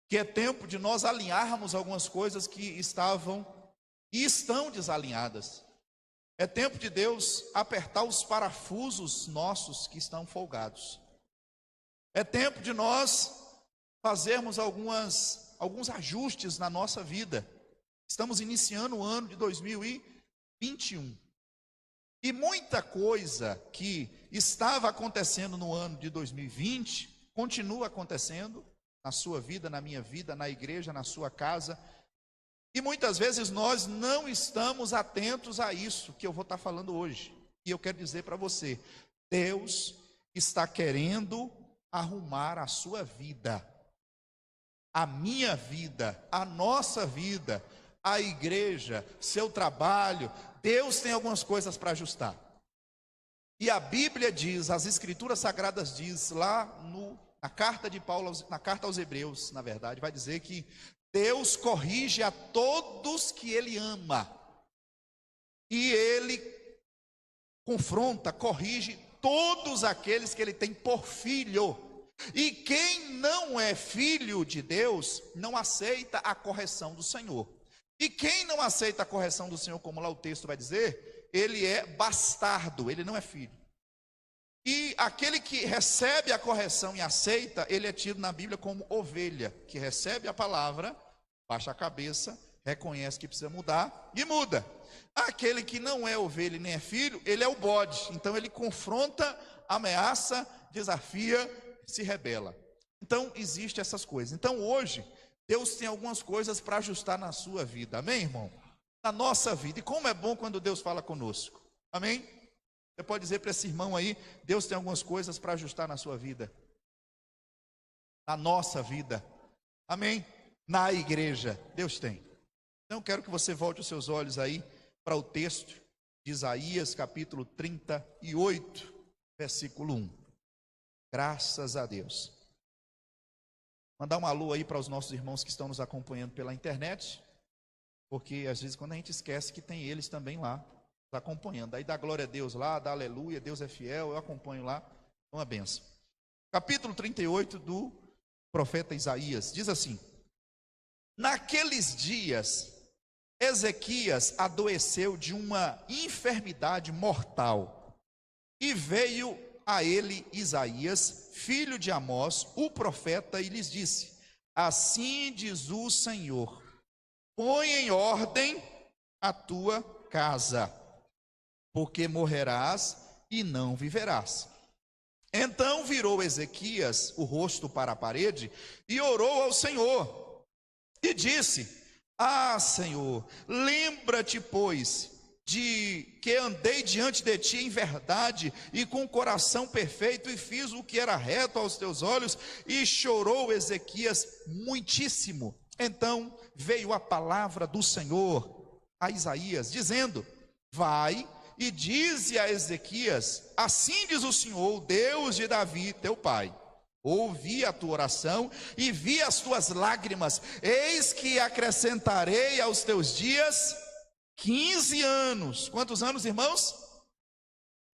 que é tempo de nós alinharmos algumas coisas que estavam e estão desalinhadas. É tempo de Deus apertar os parafusos nossos que estão folgados. É tempo de nós fazermos alguns ajustes na nossa vida. Estamos iniciando o ano de 2021. E muita coisa que estava acontecendo no ano de 2020, continua acontecendo na sua vida, na minha vida, na igreja, na sua casa. E muitas vezes nós não estamos atentos a isso que eu vou estar falando hoje. E eu quero dizer para você, Deus está querendo arrumar a sua vida, a minha vida, a nossa vida, a igreja, seu trabalho. Deus tem algumas coisas para ajustar. E a Bíblia diz, as Escrituras Sagradas diz lá na carta de Paulo, na carta aos Hebreus, na verdade, vai dizer que Deus corrige a todos que Ele ama. E Ele confronta, corrige todos aqueles que Ele tem por filho. E quem não é filho de Deus, não aceita a correção do Senhor. E quem não aceita a correção do Senhor, como lá o texto vai dizer, ele é bastardo, ele não é filho. E aquele que recebe a correção e aceita, ele é tido na Bíblia como ovelha, que recebe a palavra, baixa a cabeça, reconhece que precisa mudar e muda. Aquele que não é ovelha e nem é filho, ele é o bode. Então ele confronta, ameaça, desafia, se rebela. Então existem essas coisas. Então hoje Deus tem algumas coisas para ajustar na sua vida, amém, irmão? Na nossa vida. E como é bom quando Deus fala conosco, amém? Você pode dizer para esse irmão aí, Deus tem algumas coisas para ajustar na sua vida, na nossa vida, amém? Na igreja, Deus tem. Então eu quero que você volte os seus olhos aí para o texto de Isaías, capítulo 38, versículo 1. Graças a Deus. Mandar um alô aí para os nossos irmãos que estão nos acompanhando pela internet, porque às vezes quando a gente esquece que tem eles também lá, nos acompanhando. Aí dá glória a Deus lá, dá aleluia, Deus é fiel, eu acompanho lá, uma benção. Capítulo 38 do profeta Isaías, diz assim: naqueles dias, Ezequias adoeceu de uma enfermidade mortal, e veio a ele Isaías, filho de Amós, o profeta, e lhes disse: assim diz o Senhor, põe em ordem a tua casa, porque morrerás e não viverás. Então virou Ezequias o rosto para a parede e orou ao Senhor, e disse: ah, Senhor, lembra-te, pois, de que andei diante de ti em verdade e com coração perfeito, e fiz o que era reto aos teus olhos. E chorou Ezequias muitíssimo. Então veio a palavra do Senhor a Isaías, dizendo: vai e dize a Ezequias: assim diz o Senhor, Deus de Davi, teu pai, ouvi a tua oração e vi as tuas lágrimas, eis que acrescentarei aos teus dias 15 anos. Quantos anos, irmãos?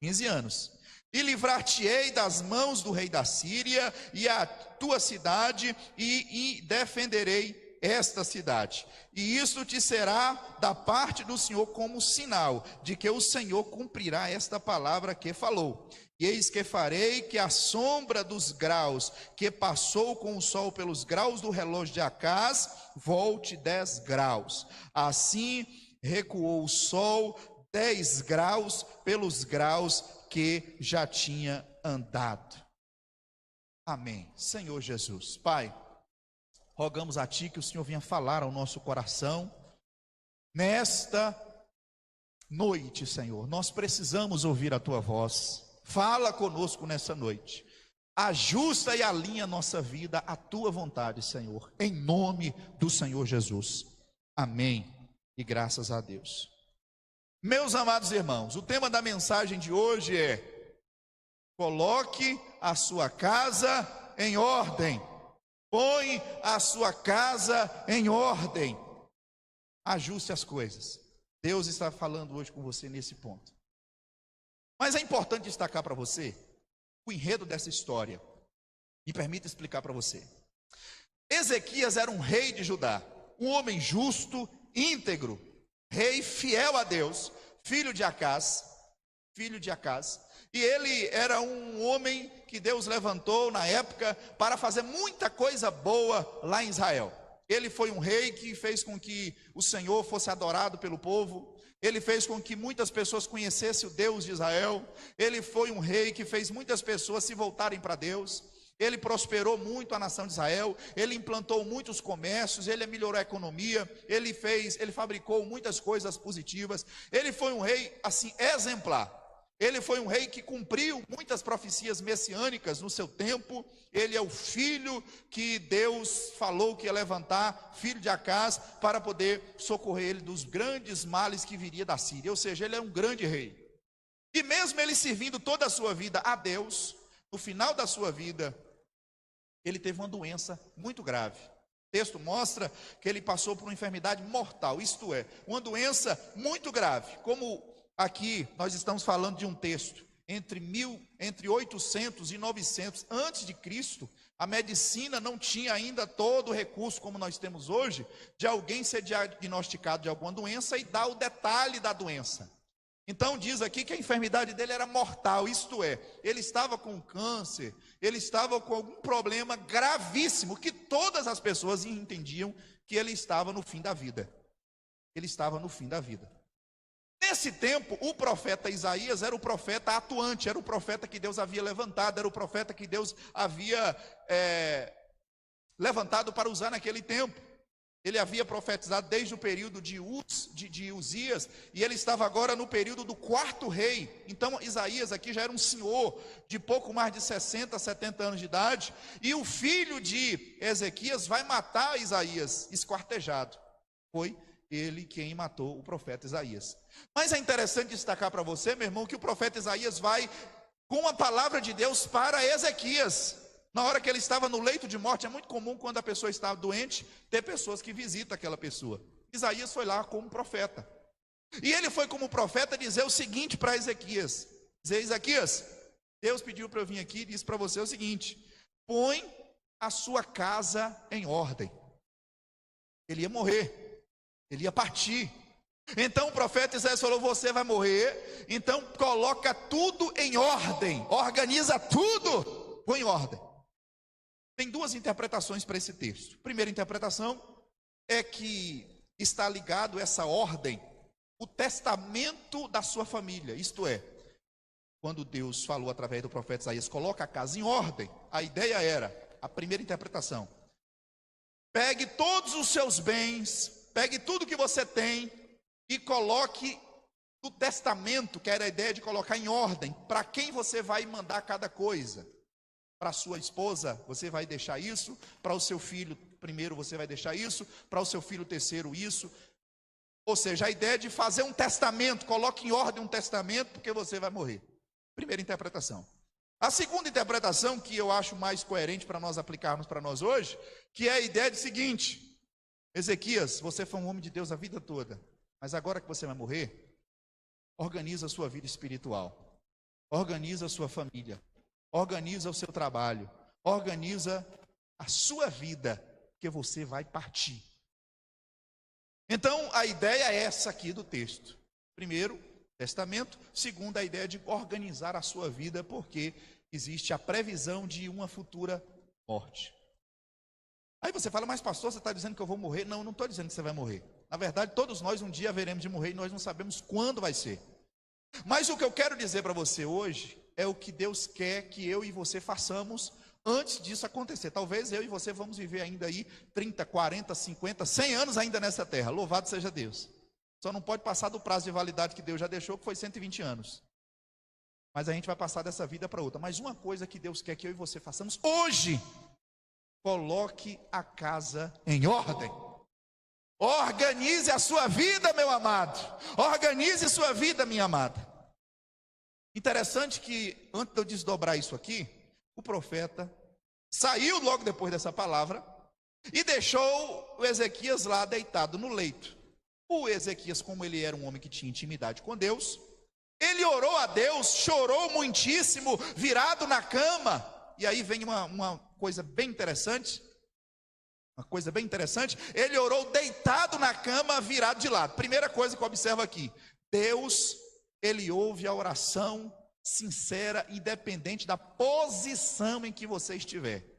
15 anos. E livrar-te-ei das mãos do rei da Síria e a tua cidade, e defenderei esta cidade. E isto te será da parte do Senhor como sinal de que o Senhor cumprirá esta palavra que falou. E eis que farei que a sombra dos graus que passou com o sol pelos graus do relógio de Acaz volte 10 graus. Assim recuou o sol 10 graus pelos graus que já tinha andado. Amém. Senhor Jesus, Pai, rogamos a Ti que o Senhor venha falar ao nosso coração nesta noite, Senhor. Nós precisamos ouvir a Tua voz. Fala conosco nessa noite. Ajusta e alinha a nossa vida à Tua vontade, Senhor, em nome do Senhor Jesus. Amém. E graças a Deus. Meus amados irmãos, o tema da mensagem de hoje é: coloque a sua casa em ordem. Põe a sua casa em ordem. Ajuste as coisas. Deus está falando hoje com você nesse ponto. Mas é importante destacar para você o enredo dessa história. Me permita explicar para você. Ezequias era um rei de Judá, um homem justo, íntegro, rei fiel a Deus, filho de Acás, e ele era um homem que Deus levantou na época para fazer muita coisa boa lá em Israel. Ele foi um rei que fez com que o Senhor fosse adorado pelo povo. Ele fez com que muitas pessoas conhecessem o Deus de Israel. Ele foi um rei que fez muitas pessoas se voltarem para Deus. Ele prosperou muito a nação de Israel. Ele implantou muitos comércios. Ele melhorou a economia. Ele fabricou muitas coisas positivas. Ele foi um rei assim exemplar. Ele foi um rei que cumpriu muitas profecias messiânicas no seu tempo. Ele é o filho que Deus falou que ia levantar, filho de Acás, para poder socorrer ele dos grandes males que viria da Síria. Ou seja, ele é um grande rei. E mesmo ele servindo toda a sua vida a Deus, no final da sua vida, ele teve uma doença muito grave. O texto mostra que ele passou por uma enfermidade mortal, isto é, uma doença muito grave. Como aqui nós estamos falando de um texto entre 800 e 900 antes de Cristo, a medicina não tinha ainda todo o recurso como nós temos hoje, de alguém ser diagnosticado de alguma doença e dar o detalhe da doença. Então diz aqui que a enfermidade dele era mortal, isto é, ele estava com câncer, ele estava com algum problema gravíssimo, que todas as pessoas entendiam que ele estava no fim da vida. Ele estava no fim da vida. Nesse tempo, o profeta Isaías era o profeta atuante, era o profeta que Deus havia levantado, era o profeta que Deus havia levantado para usar naquele tempo. Ele havia profetizado desde o período de Uzias, e ele estava agora no período do quarto rei. Então Isaías aqui já era um senhor de pouco mais de 60, 70 anos de idade, e o filho de Ezequias vai matar Isaías, esquartejado. Foi ele quem matou o profeta Isaías. Mas é interessante destacar para você, meu irmão, que o profeta Isaías vai com a palavra de Deus para Ezequias. Na hora que ele estava no leito de morte, é muito comum quando a pessoa está doente, ter pessoas que visitam aquela pessoa. Isaías foi lá como profeta. E ele foi como profeta dizer o seguinte para Ezequias. Dizer: Ezequias, Deus pediu para eu vir aqui e disse para você o seguinte: põe a sua casa em ordem. Ele ia morrer, ele ia partir. Então o profeta Isaías falou: você vai morrer, então coloca tudo em ordem, organiza tudo, põe em ordem. Tem duas interpretações para esse texto. A primeira interpretação é que está ligado essa ordem, o testamento da sua família, isto é, quando Deus falou através do profeta Isaías: coloca a casa em ordem, a ideia era, a primeira interpretação: pegue todos os seus bens, pegue tudo que você tem e coloque no testamento, que era a ideia de colocar em ordem, para quem você vai mandar cada coisa. Para a sua esposa, você vai deixar isso. Para o seu filho, primeiro você vai deixar isso. Para o seu filho terceiro, isso. Ou seja, a ideia de fazer um testamento, coloque em ordem um testamento, porque você vai morrer. Primeira interpretação. A segunda interpretação, que eu acho mais coerente para nós aplicarmos para nós hoje, que é a ideia de seguinte: Ezequias, você foi um homem de Deus a vida toda, mas agora que você vai morrer, organiza a sua vida espiritual, organiza a sua família, organiza o seu trabalho, organiza a sua vida, porque você vai partir. Então, a ideia é essa aqui do texto. Primeiro, testamento. Segundo, a ideia de organizar a sua vida, porque existe a previsão de uma futura morte. Aí você fala: mas pastor, você está dizendo que eu vou morrer? Não, não estou dizendo que você vai morrer. Na verdade, todos nós um dia haveremos de morrer e nós não sabemos quando vai ser. Mas o que eu quero dizer para você hoje é o que Deus quer que eu e você façamos antes disso acontecer. Talvez eu e você vamos viver ainda aí 30, 40, 50, 100 anos ainda nessa terra. Louvado seja Deus. Só não pode passar do prazo de validade que Deus já deixou, que foi 120 anos. Mas a gente vai passar dessa vida para outra. Mas uma coisa que Deus quer que eu e você façamos hoje: coloque a casa em ordem. Organize a sua vida, meu amado. Organize sua vida, minha amada. Interessante que, antes de eu desdobrar isso aqui, o profeta saiu logo depois dessa palavra e deixou o Ezequias lá deitado no leito. O Ezequias, como ele era um homem que tinha intimidade com Deus, ele orou a Deus, chorou muitíssimo, virado na cama. E aí vem uma coisa bem interessante. Uma coisa bem interessante, ele orou deitado na cama, virado de lado. Primeira coisa que eu observo aqui, Deus, ele ouve a oração sincera, independente da posição em que você estiver.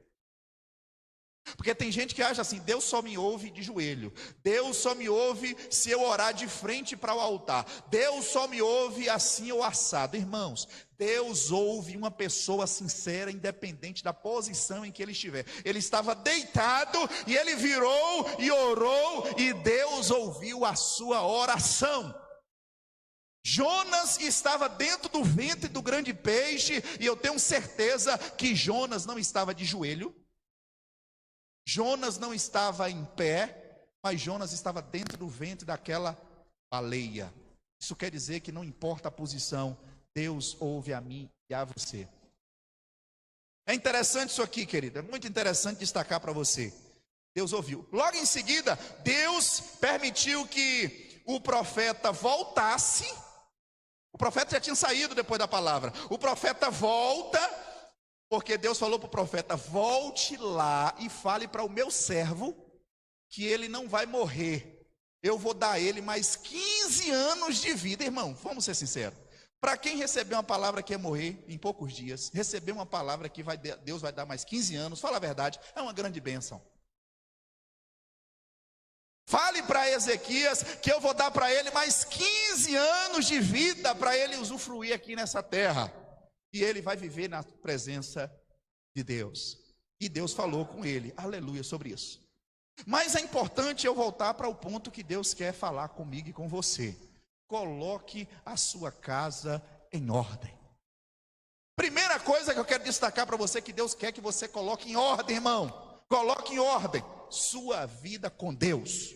Porque tem gente que acha assim, Deus só me ouve de joelho, Deus só me ouve se eu orar de frente para o altar, Deus só me ouve assim ou assado. Irmãos, Deus ouve uma pessoa sincera, independente da posição em que ele estiver. Ele estava deitado e ele virou e orou, e Deus ouviu a sua oração. Jonas estava dentro do ventre do grande peixe, e eu tenho certeza que Jonas não estava de joelho, Jonas não estava em pé, mas Jonas estava dentro do ventre daquela baleia. Isso quer dizer que não importa a posição, Deus ouve a mim e a você. É interessante isso aqui, querido, é muito interessante destacar para você. Deus ouviu. Logo em seguida, Deus permitiu que o profeta voltasse. O profeta já tinha saído depois da palavra. O profeta volta, porque Deus falou para o profeta: volte lá e fale para o meu servo que ele não vai morrer. Eu vou dar a ele mais 15 anos de vida. Irmão, vamos ser sinceros. Para quem recebeu uma palavra que ia morrer em poucos dias, receber uma palavra que Deus vai dar mais 15 anos, fala a verdade, é uma grande bênção. Fale para Ezequias que eu vou dar para ele mais 15 anos de vida para ele usufruir aqui nessa terra. E ele vai viver na presença de Deus. E Deus falou com ele, aleluia, sobre isso. Mas é importante eu voltar para o ponto que Deus quer falar comigo e com você. Coloque a sua casa em ordem. Primeira coisa que eu quero destacar para você, que Deus quer que você coloque em ordem, irmão. Coloque em ordem sua vida com Deus.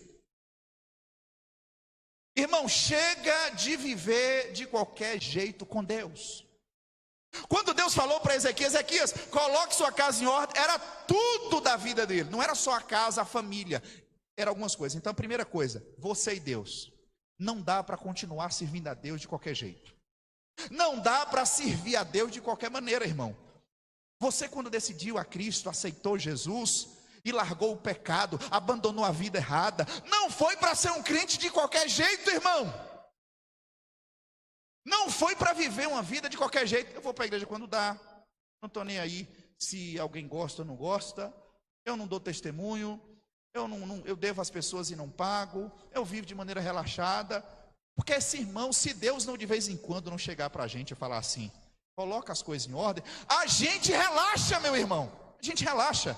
Irmão, chega de viver de qualquer jeito com Deus. Quando Deus falou para Ezequias, Ezequias, coloque sua casa em ordem, era tudo da vida dele, não era só a casa, a família, era algumas coisas. Então a primeira coisa, você e Deus, não dá para continuar servindo a Deus de qualquer jeito, não dá para servir a Deus de qualquer maneira, irmão. Você, quando decidiu a Cristo, aceitou Jesus e largou o pecado, abandonou a vida errada, não foi para ser um crente de qualquer jeito, irmão. Não foi para viver uma vida de qualquer jeito. Eu vou para a igreja quando dá, não estou nem aí se alguém gosta ou não gosta, eu não dou testemunho, eu devo às pessoas e não pago, eu vivo de maneira relaxada. Porque esse irmão, se Deus não de vez em quando não chegar para a gente e falar assim, coloca as coisas em ordem, a gente relaxa, meu irmão, a gente relaxa.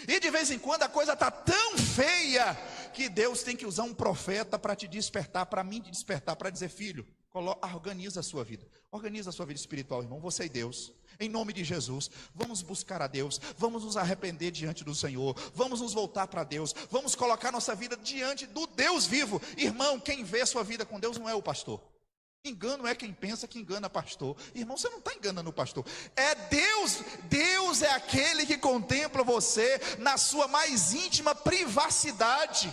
E de vez em quando a coisa está tão feia que Deus tem que usar um profeta para te despertar, para mim te despertar, para dizer: filho, organiza a sua vida, organiza a sua vida espiritual, irmão, você e Deus, em nome de Jesus, vamos buscar a Deus, vamos nos arrepender diante do Senhor, vamos nos voltar para Deus, vamos colocar nossa vida diante do Deus vivo. Irmão, quem vê a sua vida com Deus não é o pastor. Engano é quem pensa que engana pastor. Irmão, você não está enganando o pastor. É Deus. Deus é aquele que contempla você na sua mais íntima privacidade.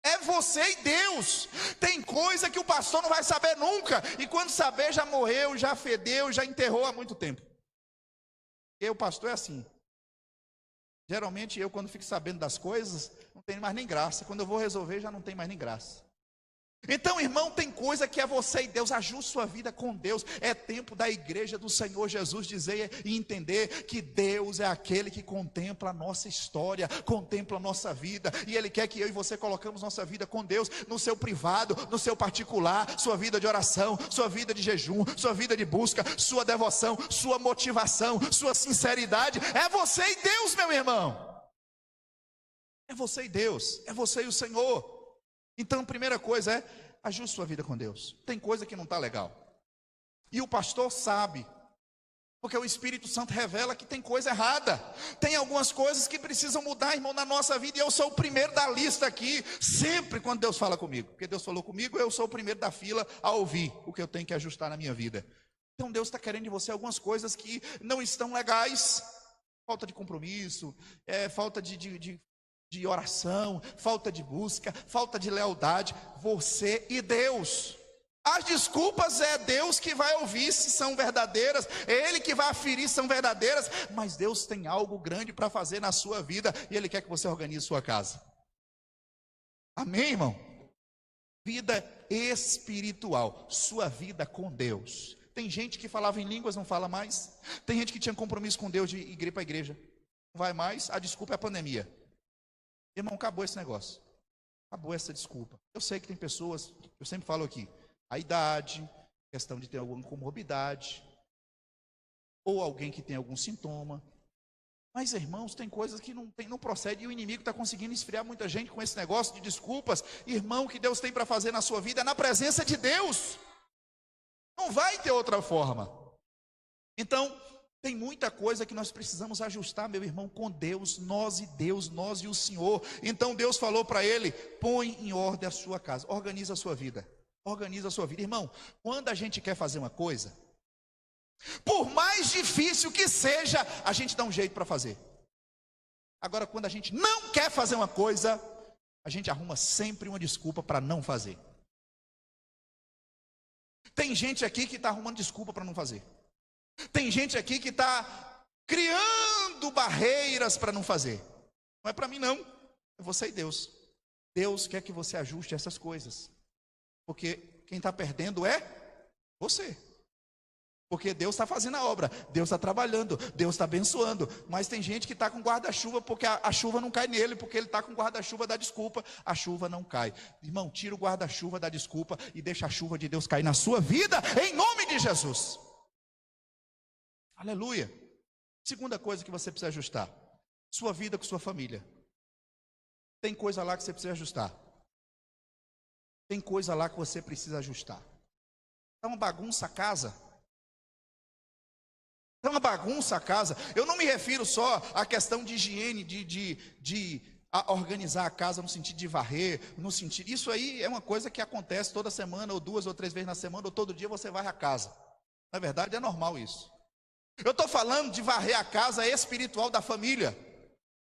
É você e Deus. Tem coisa que o pastor não vai saber nunca, e quando saber já morreu, já fedeu, já enterrou há muito tempo. E o pastor é assim. Geralmente eu, quando fico sabendo das coisas, não tem mais nem graça. Quando eu vou resolver, já não tem mais nem graça. Então, irmão, tem coisa que é você e Deus. Ajuste sua vida com Deus. É tempo da igreja do Senhor Jesus dizer e entender que Deus é aquele que contempla a nossa história, contempla a nossa vida, e Ele quer que eu e você colocamos nossa vida com Deus, no seu privado, no seu particular, sua vida de oração, sua vida de jejum, sua vida de busca, sua devoção, sua motivação, sua sinceridade. É você e Deus, meu irmão. É você e Deus, é você e o Senhor. Então, a primeira coisa é, ajuste sua vida com Deus. Tem coisa que não está legal, e o pastor sabe, porque o Espírito Santo revela que tem coisa errada, tem algumas coisas que precisam mudar, irmão, na nossa vida, e eu sou o primeiro da lista aqui, sempre quando Deus fala comigo, porque Deus falou comigo, eu sou o primeiro da fila a ouvir o que eu tenho que ajustar na minha vida. Então Deus está querendo de você algumas coisas que não estão legais, falta de compromisso, falta de oração, falta de busca, falta de lealdade, você e Deus. As desculpas é Deus que vai ouvir se são verdadeiras, é Ele que vai aferir se são verdadeiras, mas Deus tem algo grande para fazer na sua vida, e Ele quer que você organize sua casa. Amém, irmão? Vida espiritual, sua vida com Deus. Tem gente que falava em línguas, não fala mais. Tem gente que tinha compromisso com Deus de igreja para igreja, não vai mais. A desculpa é a pandemia. Irmão, acabou esse negócio. Acabou essa desculpa. Eu sei que tem pessoas, eu sempre falo aqui, a idade, questão de ter alguma comorbidade, ou alguém que tem algum sintoma. Mas, irmãos, tem coisas que não procede, e o inimigo está conseguindo esfriar muita gente com esse negócio de desculpas. Irmão, o que Deus tem para fazer na sua vida é na presença de Deus. Não vai ter outra forma. Então, tem muita coisa que nós precisamos ajustar, meu irmão, com Deus, nós e o Senhor. Então Deus falou para ele: põe em ordem a sua casa, organiza a sua vida. Organiza a sua vida. Irmão, quando a gente quer fazer uma coisa, por mais difícil que seja, a gente dá um jeito para fazer. Agora, quando a gente não quer fazer uma coisa, a gente arruma sempre uma desculpa para não fazer. Tem gente aqui que está arrumando desculpa para não fazer. Tem gente aqui que está criando barreiras para não fazer. Não é para mim não, é você e Deus. Deus quer que você ajuste essas coisas, porque quem está perdendo é você. Porque Deus está fazendo a obra, Deus está trabalhando, Deus está abençoando. Mas tem gente que está com guarda-chuva porque a chuva não cai nele, porque ele está com guarda-chuva da desculpa, a chuva não cai. Irmão, tira o guarda-chuva da desculpa e deixa a chuva de Deus cair na sua vida, em nome de Jesus. Aleluia. Segunda coisa que você precisa ajustar: sua vida com sua família. Tem coisa lá que você precisa ajustar. Tem coisa lá que você precisa ajustar. Está uma bagunça a casa. Está uma bagunça a casa. Eu não me refiro só à questão de higiene, de organizar a casa no sentido de varrer, no sentido. Isso aí é uma coisa que acontece toda semana, ou 2 ou 3 vezes na semana, ou todo dia você varre a casa. Na verdade, é normal isso. Eu estou falando de varrer a casa espiritual da família.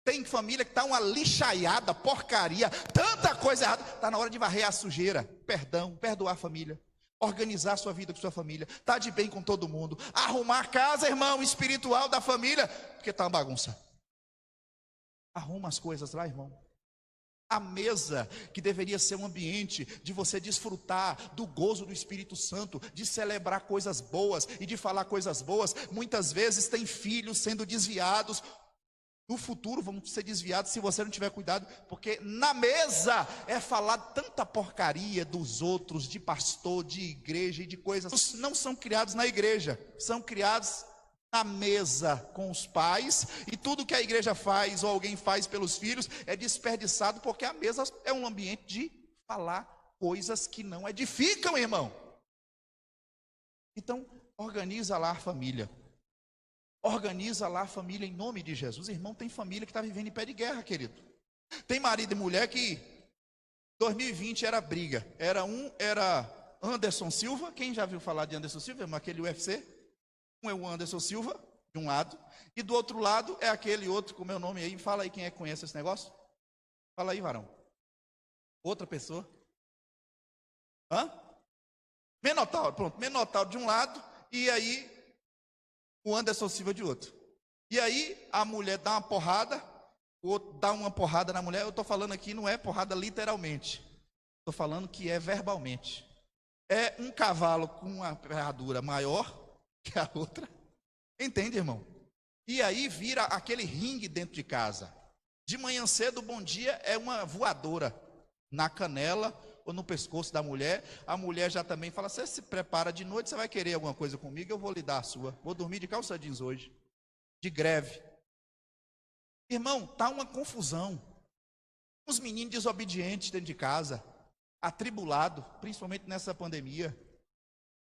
Tem família que está uma lixaiada, porcaria, tanta coisa errada. Está na hora de varrer a sujeira. Perdão, perdoar a família. Organizar a sua vida com sua família. Está de bem com todo mundo. Arrumar a casa, irmão, espiritual da família, porque está uma bagunça. Arruma as coisas lá, irmão. A mesa, que deveria ser um ambiente de você desfrutar do gozo do Espírito Santo, de celebrar coisas boas e de falar coisas boas, muitas vezes tem filhos sendo desviados. No futuro vão ser desviados se você não tiver cuidado, porque na mesa é falar tanta porcaria dos outros, de pastor, de igreja e de coisas. Não são criados na igreja, são criados na mesa com os pais, e tudo que a igreja faz ou alguém faz pelos filhos é desperdiçado, porque a mesa é um ambiente de falar coisas que não edificam, irmão. Então, organiza lá a família. Organiza lá a família em nome de Jesus. Irmão, tem família que está vivendo em pé de guerra, querido. Tem marido e mulher que 2020 era briga. Era Anderson Silva. Quem já viu falar de Anderson Silva? Aquele UFC. Um é o Anderson Silva, de um lado, e do outro lado é aquele outro com o meu nome aí. Fala aí quem é que conhece esse negócio. Fala aí, varão. Outra pessoa. Minotauro, pronto. Minotauro de um lado, e aí o Anderson Silva de outro. E aí a mulher dá uma porrada, o outro dá uma porrada na mulher. Eu estou falando aqui, não é porrada literalmente. Estou falando que é verbalmente. É um cavalo com uma ferradura maior que a outra. Entende, irmão? E aí vira aquele ringue dentro de casa. De manhã cedo, bom dia, é uma voadora na canela ou no pescoço da mulher. A mulher já também fala: você se prepara de noite, você vai querer alguma coisa comigo, eu vou lhe dar a sua. Vou dormir de calça jeans hoje, de greve. Irmão, está uma confusão. Os meninos desobedientes dentro de casa, atribulado, principalmente nessa pandemia.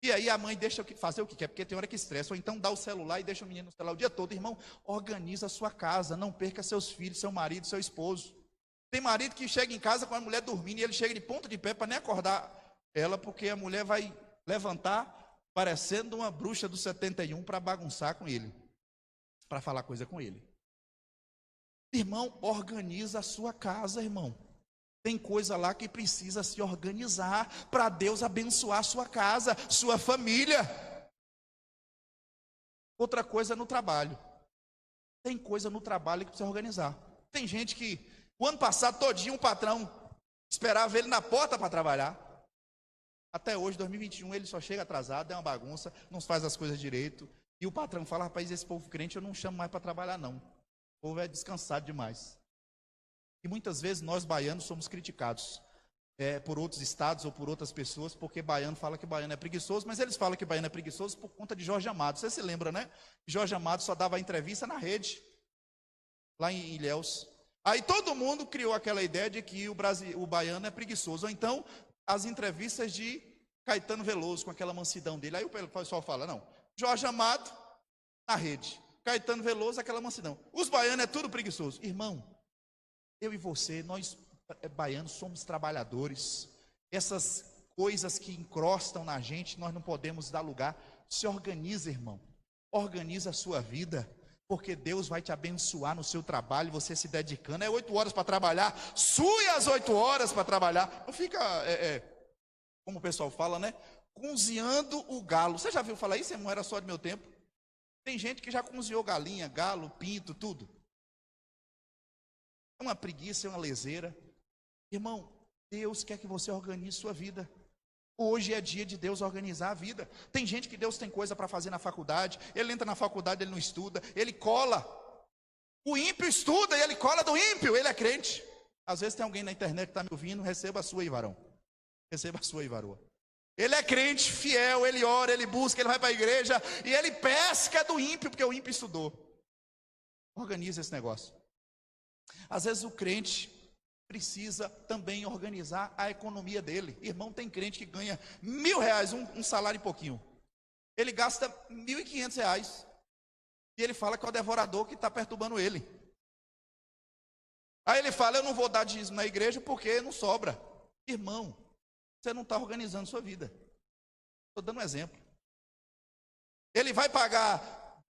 E aí a mãe deixa fazer o que quer, porque tem hora que estressa, ou então dá o celular e deixa o menino no celular o dia todo. Irmão, organiza a sua casa, não perca seus filhos, seu marido, seu esposo. Tem marido que chega em casa com a mulher dormindo e ele chega de ponta de pé para nem acordar ela, porque a mulher vai levantar parecendo uma bruxa do 71 para bagunçar com ele, para falar coisa com ele. Irmão, organiza a sua casa, irmão. Tem coisa lá que precisa se organizar para Deus abençoar sua casa, sua família. Outra coisa no trabalho. Tem coisa no trabalho que precisa organizar. Tem gente que, o ano passado todinho, o patrão esperava ele na porta para trabalhar. Até hoje, 2021, ele só chega atrasado, é uma bagunça, não faz as coisas direito. E o patrão fala: rapaz, esse povo crente eu não chamo mais para trabalhar não. O povo é descansado demais. E muitas vezes nós baianos somos criticados por outros estados ou por outras pessoas, porque baiano fala que baiano é preguiçoso, mas eles falam que baiano é preguiçoso por conta de Jorge Amado. Você se lembra, né? Jorge Amado só dava entrevista na rede, lá em Ilhéus. Aí todo mundo criou aquela ideia de que o baiano é preguiçoso. Ou então, as entrevistas de Caetano Veloso, com aquela mansidão dele. Aí o pessoal fala: não, Jorge Amado na rede, Caetano Veloso, aquela mansidão. Os baianos é tudo preguiçoso. Irmão, eu e você, nós baianos somos trabalhadores. Essas coisas que encrostam na gente, nós não podemos dar lugar. Se organiza, irmão. Organiza a sua vida, porque Deus vai te abençoar no seu trabalho, você se dedicando. É 8 horas para trabalhar, sue as 8 horas para trabalhar. Não fica, como o pessoal fala, né? Cozinhando o galo. Você já viu falar isso? Não era só do meu tempo. Tem gente que já cozinhou galinha, galo, pinto, tudo. É uma preguiça, é uma leseira. Irmão, Deus quer que você organize sua vida. Hoje é dia de Deus organizar a vida. Tem gente que Deus tem coisa para fazer na faculdade. Ele entra na faculdade, ele não estuda, ele cola. O ímpio estuda e ele cola do ímpio, ele é crente. Às vezes tem alguém na internet que está me ouvindo, receba a sua aí, varão. Receba a sua aí, varoa. Ele é crente, fiel, ele ora, ele busca, ele vai para a igreja e ele pesca do ímpio, porque o ímpio estudou. Organiza esse negócio. Às vezes o crente precisa também organizar a economia dele. Irmão, tem crente que ganha R$1.000, um salário e pouquinho. Ele gasta R$1.500. E ele fala que é o devorador que está perturbando ele. Aí ele fala: eu não vou dar dízimo na igreja porque não sobra. Irmão, você não está organizando sua vida. Estou dando um exemplo. Ele vai pagar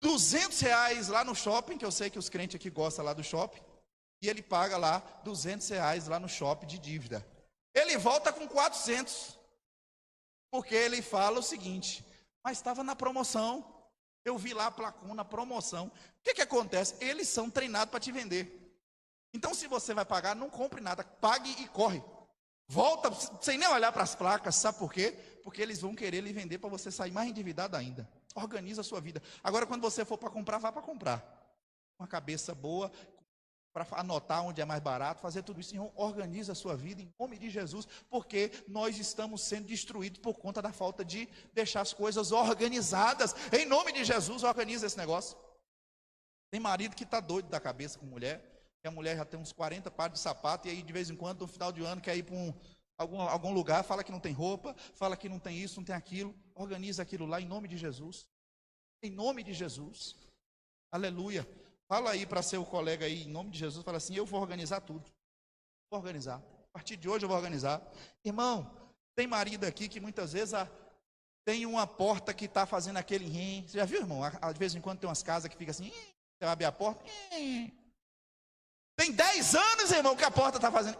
R$200 lá no shopping, que eu sei que os crentes aqui gostam lá do shopping. E ele paga lá R$200 lá no shopping de dívida. Ele volta com 400. Porque ele fala o seguinte: mas estava na promoção. Eu vi lá a placona, promoção. O que acontece? Eles são treinados para te vender. Então, se você vai pagar, não compre nada. Pague e corre. Volta sem nem olhar para as placas. Sabe por quê? Porque eles vão querer lhe vender para você sair mais endividado ainda. Organiza a sua vida. Agora, quando você for para comprar, vá para comprar. Com a cabeça boa, para anotar onde é mais barato, fazer tudo isso. Irmão, organiza a sua vida em nome de Jesus, porque nós estamos sendo destruídos por conta da falta de deixar as coisas organizadas. Em nome de Jesus, organiza esse negócio. Tem marido que está doido da cabeça com mulher, que a mulher já tem uns 40 pares de sapato, e aí de vez em quando, no final de ano, quer ir para algum lugar, fala que não tem roupa, fala que não tem isso, não tem aquilo. Organiza aquilo lá em nome de Jesus. Em nome de Jesus. Aleluia. Fala aí para seu colega aí, em nome de Jesus, fala assim: eu vou organizar tudo. Vou organizar. A partir de hoje eu vou organizar. Irmão, tem marido aqui que muitas vezes tem uma porta que está fazendo aquele rim. Você já viu, irmão? De vez em quando tem umas casas que fica assim, você vai abrir a porta. Tem 10 anos, irmão, que a porta está fazendo.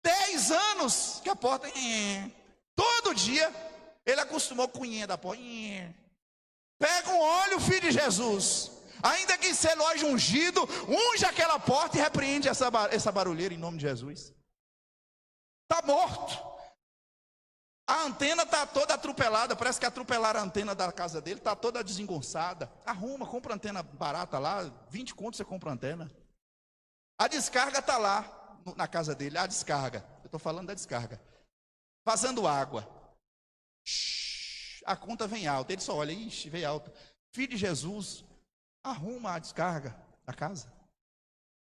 10 anos que a porta. Todo dia ele acostumou com o da porta. Pega um óleo, filho de Jesus, ainda que seja óleo ungido, unge aquela porta e repreende essa barulheira em nome de Jesus. Está morto. A antena está toda atropelada, parece que atropelaram a antena da casa dele, está toda desengonçada. Arruma, compra antena barata lá, 20 contos você compra antena. A descarga está lá na casa dele, a descarga, eu estou falando da descarga, vazando água. A conta vem alta, ele só olha, ixi, veio alta. Filho de Jesus, arruma a descarga da casa.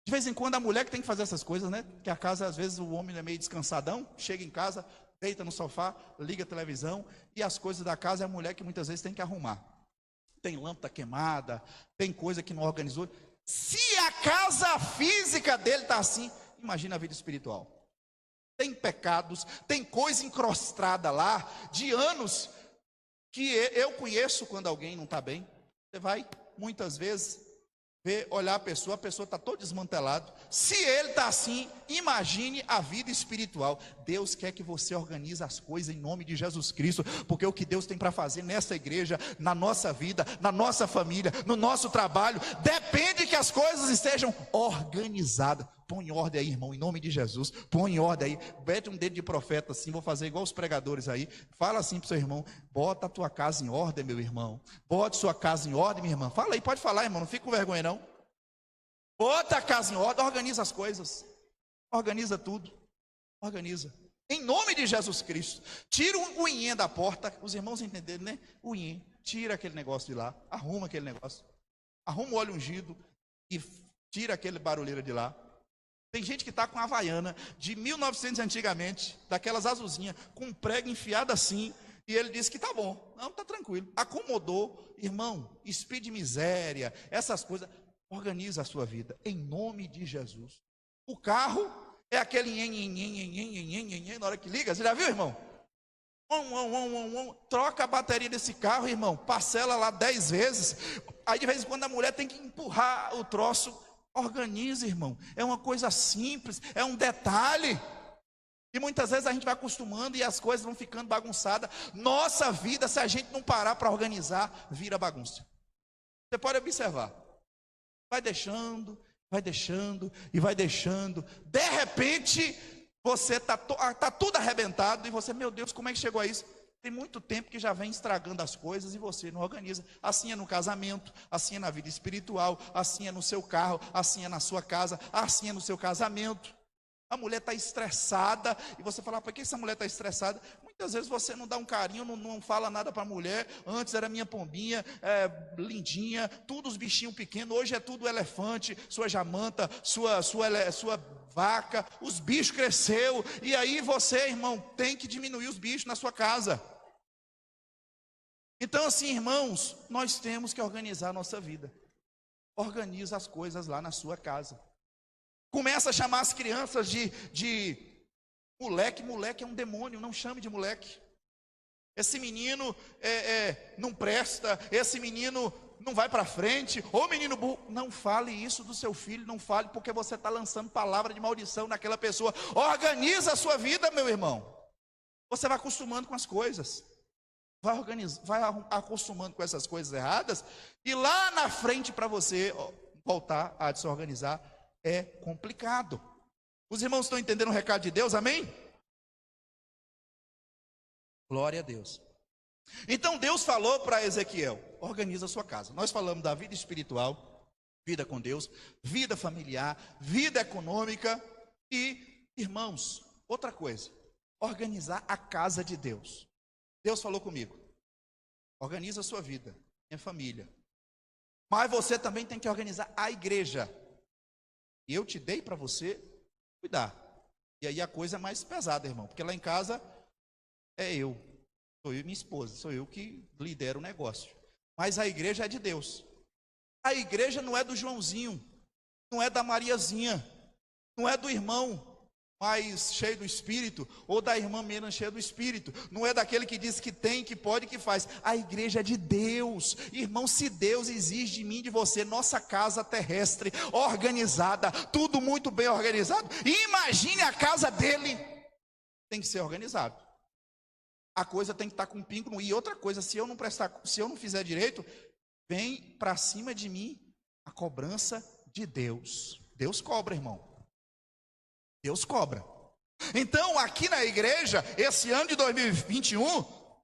De vez em quando a mulher que tem que fazer essas coisas, né? Que a casa, às vezes, o homem é meio descansadão, chega em casa, deita no sofá, liga a televisão, e as coisas da casa é a mulher que muitas vezes tem que arrumar. Tem lâmpada queimada, tem coisa que não organizou. Se a casa física dele está assim, imagina a vida espiritual. Tem pecados, tem coisa encrostada lá, de anos, que eu conheço quando alguém não está bem. Você vai, muitas vezes, ver, olhar a pessoa está todo desmantelado. Se ele está assim, imagine a vida espiritual. Deus quer que você organize as coisas em nome de Jesus Cristo, porque o que Deus tem para fazer nessa igreja, na nossa vida, na nossa família, no nosso trabalho, depende que as coisas estejam organizadas. Põe em ordem aí, irmão, em nome de Jesus. Põe em ordem aí. Mete um dedo de profeta assim. Vou fazer igual os pregadores aí. Fala assim para o seu irmão: bota a tua casa em ordem, meu irmão. Bote sua casa em ordem, minha irmã. Fala aí, pode falar, irmão. Não fica com vergonha, não. Bota a casa em ordem. Organiza as coisas. Organiza tudo. Organiza. Em nome de Jesus Cristo. Tira o unhê da porta. Os irmãos entenderam, né? O unhê. Tira aquele negócio de lá. Arruma aquele negócio. Arruma o óleo ungido. E tira aquele barulheiro de lá. Tem gente que está com a Havaiana de 1900 antigamente, daquelas azulzinhas, com um prego enfiado assim, e ele disse que tá bom, não, tá tranquilo, acomodou. Irmão, espírito de miséria, essas coisas, organiza a sua vida, em nome de Jesus. O carro é aquele na hora que liga, você já viu, irmão? Troca a bateria desse carro, irmão, parcela lá 10 vezes, aí de vez em quando a mulher tem que empurrar o troço. Organiza, irmão, é uma coisa simples, é um detalhe, e muitas vezes a gente vai acostumando e as coisas vão ficando bagunçadas. Nossa vida, se a gente não parar para organizar, vira bagunça. Você pode observar, vai deixando e vai deixando, de repente você tá tudo arrebentado, e você, meu Deus, como é que chegou a isso? Tem muito tempo que já vem estragando as coisas e você não organiza. Assim é no casamento, assim é na vida espiritual, assim é no seu carro, assim é na sua casa, assim é no seu casamento. A mulher está estressada e você fala: por que essa mulher está estressada? Muitas vezes você não dá um carinho, não fala nada para a mulher. Antes era minha pombinha, lindinha, tudo os bichinhos pequenos. Hoje é tudo elefante, sua jamanta, sua vaca. Os bichos cresceu e aí você, irmão, tem que diminuir os bichos na sua casa. Então assim, irmãos, nós temos que organizar a nossa vida. Organiza as coisas lá na sua casa. Começa a chamar as crianças de moleque. Moleque é um demônio, não chame de moleque. Esse menino não presta, esse menino não vai para frente, ô menino burro. Não fale isso do seu filho, não fale, porque você está lançando palavra de maldição naquela pessoa. Organiza a sua vida, meu irmão. Você vai acostumando com as coisas. Vai acostumando com essas coisas erradas, e lá na frente para você voltar a se organizar é complicado. Os irmãos estão entendendo o recado de Deus, amém? Glória a Deus. Então Deus falou para Ezequiel: organiza a sua casa. Nós falamos da vida espiritual, vida com Deus, vida familiar, vida econômica e, irmãos, outra coisa, organizar a casa de Deus. Deus falou comigo: organiza a sua vida, minha família, mas você também tem que organizar a igreja. E eu te dei para você cuidar. E aí a coisa é mais pesada, irmão, porque lá em casa sou eu e minha esposa, sou eu que lidero o negócio. Mas a igreja é de Deus. A igreja não é do Joãozinho, não é da Mariazinha, não é do irmão mais cheio do Espírito, ou da irmã menos cheia do Espírito, não é daquele que diz que tem, que pode, que faz. A igreja é de Deus. Irmão, se Deus exige de mim, de você, nossa casa terrestre, organizada, tudo muito bem organizado, imagine a casa dele. Tem que ser organizado. A coisa tem que estar com um pingo no i. E outra coisa, se eu não fizer direito, vem para cima de mim a cobrança de Deus. Deus cobra, irmão. Deus cobra. Então, aqui na igreja, esse ano de 2021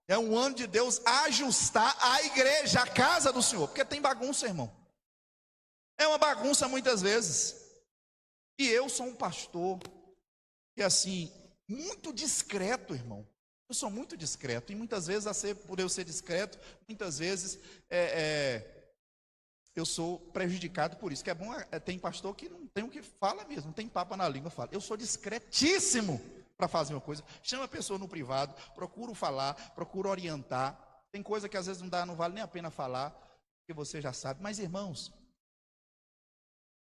é um ano de Deus ajustar a igreja, a casa do Senhor, porque tem bagunça, irmão. É uma bagunça muitas vezes. E eu sou um pastor que, assim, muito discreto, irmão. Eu sou muito discreto, e muitas vezes, por eu ser discreto, muitas vezes eu sou prejudicado por isso. Que é bom, tem pastor que não tem o que fala mesmo, não tem papo na língua, fala. Eu sou discretíssimo para fazer uma coisa. Chama a pessoa no privado, procuro falar, procuro orientar. Tem coisa que às vezes não vale nem a pena falar, porque você já sabe. Mas, irmãos,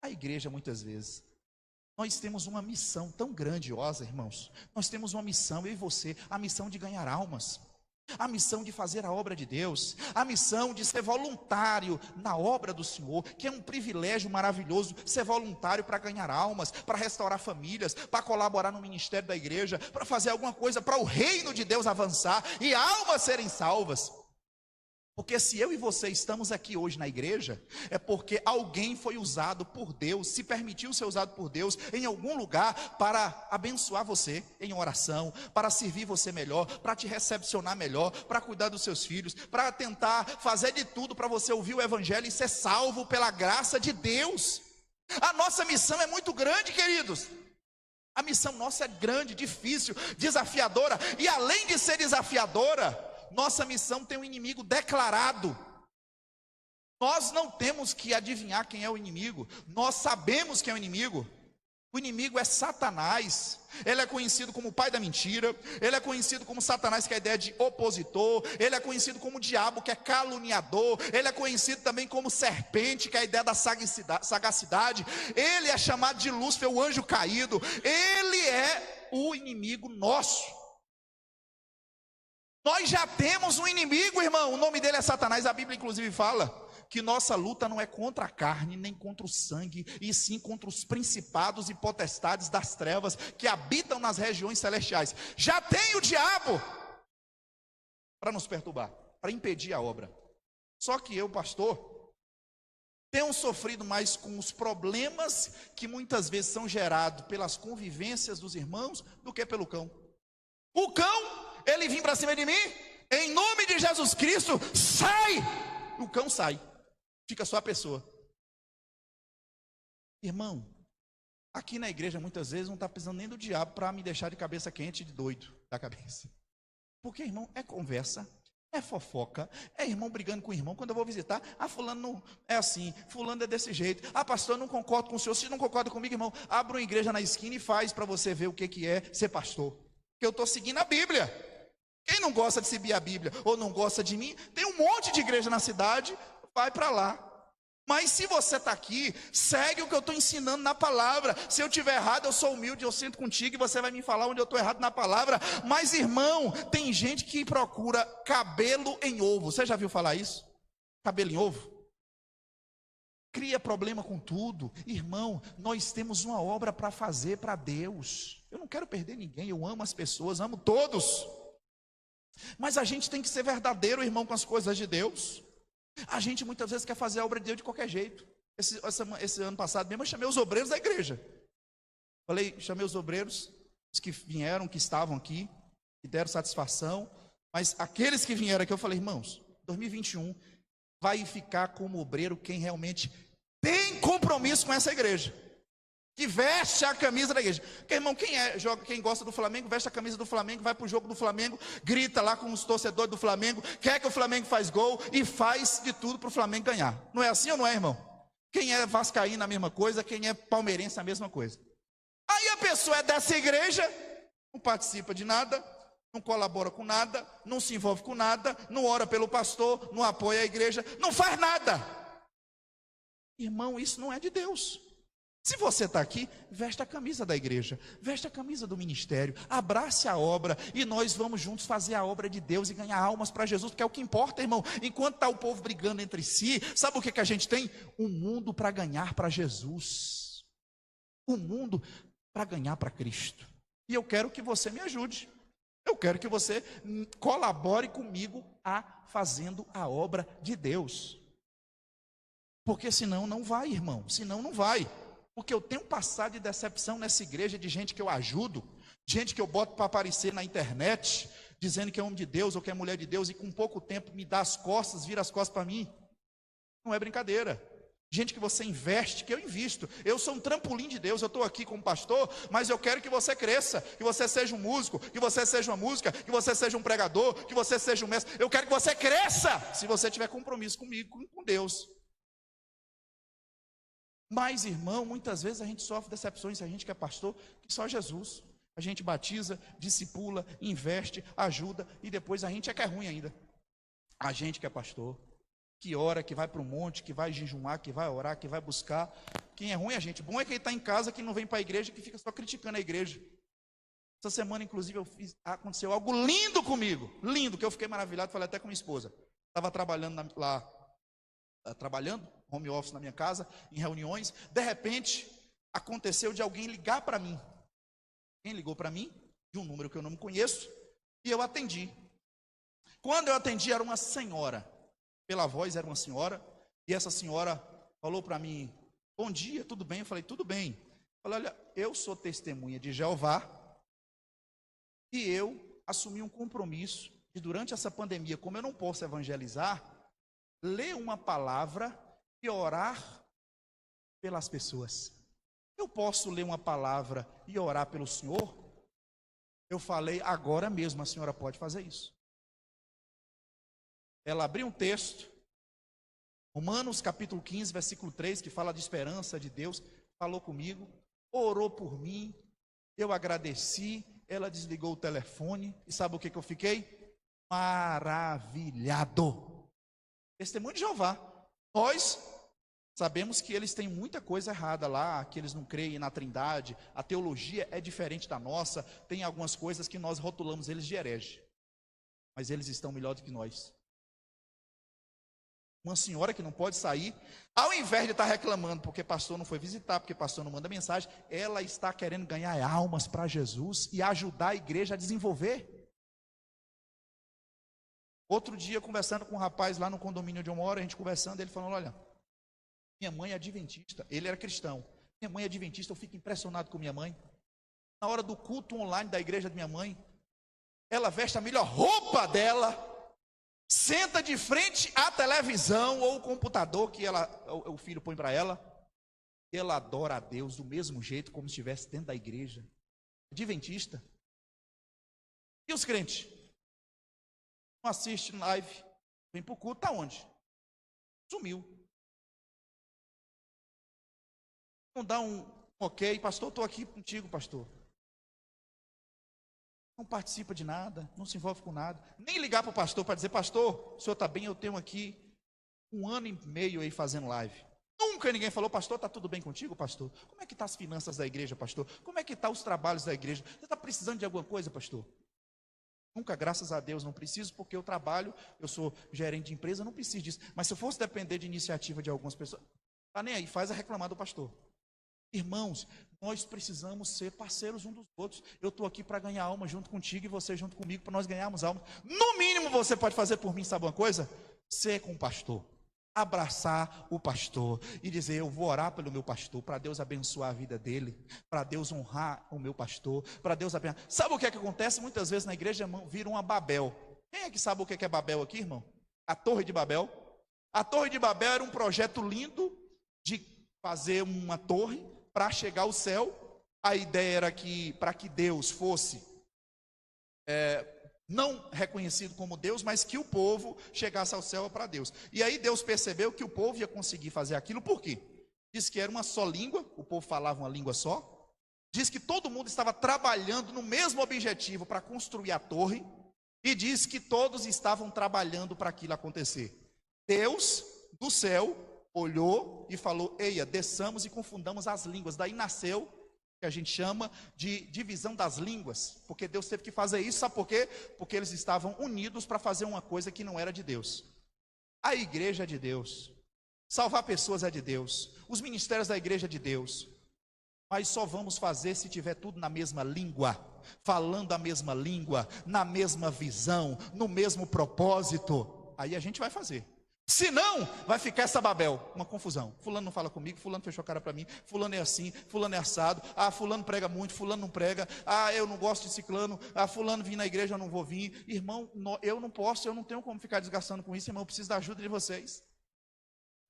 a igreja muitas vezes, nós temos uma missão tão grandiosa, irmãos. Nós temos uma missão, eu e você, a missão de ganhar almas. a missão de fazer a obra de Deus, a missão de ser voluntário na obra do Senhor, que é um privilégio maravilhoso, ser voluntário para ganhar almas, para restaurar famílias, para colaborar no ministério da igreja, para fazer alguma coisa para o reino de Deus avançar e almas serem salvas. Porque se eu e você estamos aqui hoje na igreja, é porque alguém foi usado por Deus, se permitiu ser usado por Deus em algum lugar para abençoar você em oração, para servir você melhor, para te recepcionar melhor, para cuidar dos seus filhos, para tentar fazer de tudo para você ouvir o evangelho e ser salvo pela graça de Deus. A nossa missão é muito grande, queridos. A missão nossa é grande, difícil, desafiadora, e além de ser desafiadora, nossa missão tem um inimigo declarado. Nós não temos que adivinhar quem é o inimigo, nós sabemos quem é o inimigo. O inimigo é Satanás. Ele é conhecido como o pai da mentira, ele é conhecido como Satanás, que é a ideia de opositor, ele é conhecido como o diabo, que é caluniador, ele é conhecido também como serpente, que é a ideia da sagacidade, ele é chamado de Lúcifer, o anjo caído, ele é o inimigo nosso. Nós já temos um inimigo, irmão, o nome dele é Satanás. A Bíblia inclusive fala que nossa luta não é contra a carne, nem contra o sangue, e sim contra os principados e potestades das trevas, que habitam nas regiões celestiais. Já tem o diabo para nos perturbar, para impedir a obra. Só que eu, pastor, tenho sofrido mais com os problemas que muitas vezes são gerados pelas convivências dos irmãos, do que pelo cão. O cão, ele vem para cima de mim, em nome de Jesus Cristo, sai! O cão sai, fica só a pessoa. Irmão, aqui na igreja muitas vezes não está precisando nem do diabo para me deixar de cabeça quente, de doido da cabeça. Porque, irmão, é conversa, é fofoca, é irmão brigando com irmão. Quando eu vou visitar, fulano não é assim, fulano é desse jeito. Pastor, eu não concordo com o senhor. Se não concorda comigo, irmão, abra uma igreja na esquina e faz para você ver o que é ser pastor. Porque eu estou seguindo a Bíblia. Quem não gosta de seguir a Bíblia ou não gosta de mim, tem um monte de igreja na cidade, vai para lá. Mas se você está aqui, segue o que eu estou ensinando na palavra. Se eu estiver errado, eu sou humilde, eu sento contigo e você vai me falar onde eu estou errado na palavra. Mas, irmão, tem gente que procura cabelo em ovo. Você já viu falar isso? Cabelo em ovo? Cria problema com tudo. Irmão, nós temos uma obra para fazer para Deus. Eu não quero perder ninguém, eu amo as pessoas, amo todos. Mas a gente tem que ser verdadeiro, irmão, com as coisas de Deus. A gente muitas vezes quer fazer a obra de Deus de qualquer jeito. Esse ano passado mesmo eu chamei os obreiros da igreja. Chamei os obreiros, os que vieram, que estavam aqui, que deram satisfação. Mas aqueles que vieram aqui, eu falei, irmãos, 2021 vai ficar como obreiro quem realmente tem compromisso com essa igreja, que veste a camisa da igreja. Porque, irmão, quem gosta do Flamengo, veste a camisa do Flamengo, vai para o jogo do Flamengo, grita lá com os torcedores do Flamengo, quer que o Flamengo faz gol e faz de tudo para o Flamengo ganhar. Não é assim ou não é, irmão? Quem é vascaíno a mesma coisa, quem é palmeirense a mesma coisa. Aí a pessoa é dessa igreja, não participa de nada, não colabora com nada, não se envolve com nada, não ora pelo pastor, não apoia a igreja, não faz nada. Irmão, isso não é de Deus. Se você está aqui, veste a camisa da igreja, veste a camisa do ministério, abrace a obra e nós vamos juntos fazer a obra de Deus e ganhar almas para Jesus, porque é o que importa, irmão. Enquanto está o povo brigando entre si, sabe o que a gente tem? Um mundo para ganhar para Jesus, um mundo para ganhar para Cristo. E eu quero que você me ajude, eu quero que você colabore comigo fazendo a obra de Deus, porque senão não vai, irmão, senão não vai. Porque eu tenho passado de decepção nessa igreja de gente que eu ajudo, gente que eu boto para aparecer na internet, dizendo que é homem de Deus ou que é mulher de Deus, e com pouco tempo me dá as costas, vira as costas para mim. Não é brincadeira. Gente que você investe, que eu invisto. Eu sou um trampolim de Deus, eu estou aqui como pastor, mas eu quero que você cresça, que você seja um músico, que você seja uma música, que você seja um pregador, que você seja um mestre. Eu quero que você cresça, se você tiver compromisso comigo, com Deus. Mas, irmão, muitas vezes a gente sofre decepções, se a gente que é pastor, que só Jesus. A gente batiza, discipula, investe, ajuda, e depois a gente é que é ruim ainda. A gente que é pastor, que ora, que vai para o monte, que vai jejuar, que vai orar, que vai buscar. Quem é ruim é a gente. Bom é quem está em casa, que não vem para a igreja, que fica só criticando a igreja. Essa semana, inclusive, aconteceu algo lindo comigo, lindo, que eu fiquei maravilhado, falei até com minha esposa. Estava trabalhando lá, home office na minha casa, em reuniões. De repente, aconteceu de alguém ligar para mim. Quem ligou para mim, de um número que eu não conheço, e eu atendi. Quando eu atendi, era uma senhora. Pela voz, era uma senhora. E essa senhora falou para mim: bom dia, tudo bem? Eu falei: tudo bem. Eu falei: olha, eu sou testemunha de Jeová. E eu assumi um compromisso de, durante essa pandemia, como eu não posso evangelizar, ler uma palavra e orar pelas pessoas. Eu posso ler uma palavra e orar pelo Senhor? Eu falei: agora mesmo a senhora pode fazer isso. Ela abriu um texto, Romanos capítulo 15, versículo 3, que fala de esperança de Deus, falou comigo, orou por mim, eu agradeci, ela desligou o telefone, e sabe o que eu fiquei? Maravilhado. Testemunho de Jeová. Nós sabemos que eles têm muita coisa errada lá, que eles não creem na Trindade, a teologia é diferente da nossa, tem algumas coisas que nós rotulamos eles de herege, mas eles estão melhor do que nós. Uma senhora que não pode sair, ao invés de estar reclamando porque pastor não foi visitar, porque pastor não manda mensagem, ela está querendo ganhar almas para Jesus e ajudar a igreja a desenvolver. Outro dia, conversando com um rapaz lá no condomínio de uma hora, a gente conversando, ele falando: olha, minha mãe é adventista, ele era cristão, minha mãe é adventista, eu fico impressionado com minha mãe. Na hora do culto online da igreja de minha mãe, ela veste a melhor roupa dela, senta de frente à televisão ou o computador que o filho põe para ela, ela adora a Deus do mesmo jeito como se estivesse dentro da igreja. Adventista. E os crentes? Não assiste live, vem para o culto, está onde? Sumiu. Não dá um ok, pastor, estou aqui contigo, pastor. Não participa de nada, não se envolve com nada. Nem ligar para o pastor para dizer: pastor, o senhor está bem? Eu tenho aqui 1 ano e meio aí fazendo live. Nunca ninguém falou: pastor, está tudo bem contigo, pastor? Como é que estão as finanças da igreja, pastor? Como é que estão os trabalhos da igreja? Você está precisando de alguma coisa, pastor? Nunca, graças a Deus, não preciso, porque eu trabalho, eu sou gerente de empresa, não preciso disso. Mas se eu fosse depender de iniciativa de algumas pessoas, está nem aí, faz a reclamar do pastor. Irmãos, nós precisamos ser parceiros uns dos outros. Eu estou aqui para ganhar alma junto contigo e você junto comigo, para nós ganharmos alma. No mínimo você pode fazer por mim, sabe uma coisa? Ser com o pastor, abraçar o pastor e dizer: eu vou orar pelo meu pastor, para Deus abençoar a vida dele, para Deus honrar o meu pastor, para Deus abençoar. Sabe o que é que acontece? Muitas vezes na igreja, irmão, vira uma Babel. Quem é que sabe o que é Babel aqui, irmão? A Torre de Babel. A Torre de Babel era um projeto lindo de fazer uma torre para chegar ao céu. A ideia era que, para que Deus fosse não reconhecido como Deus, mas que o povo chegasse ao céu para Deus. E aí Deus percebeu que o povo ia conseguir fazer aquilo. Por quê? Diz que era uma só língua, o povo falava uma língua só. Diz que todo mundo estava trabalhando no mesmo objetivo para construir a torre. E diz que todos estavam trabalhando para aquilo acontecer. Deus do céu olhou e falou: eia, desçamos e confundamos as línguas. Daí nasceu que a gente chama de divisão das línguas, porque Deus teve que fazer isso. Sabe por quê? Porque eles estavam unidos para fazer uma coisa que não era de Deus. A igreja é de Deus, salvar pessoas é de Deus, os ministérios da igreja é de Deus, mas só vamos fazer se tiver tudo na mesma língua, falando a mesma língua, na mesma visão, no mesmo propósito. Aí a gente vai fazer. Se não, vai ficar essa Babel, uma confusão. Fulano não fala comigo, fulano fechou a cara para mim, fulano é assim, fulano é assado, fulano prega muito, fulano não prega, eu não gosto de ciclano, fulano vir na igreja, eu não vou vir. Irmão, eu não posso, eu não tenho como ficar desgastando com isso, irmão, eu preciso da ajuda de vocês.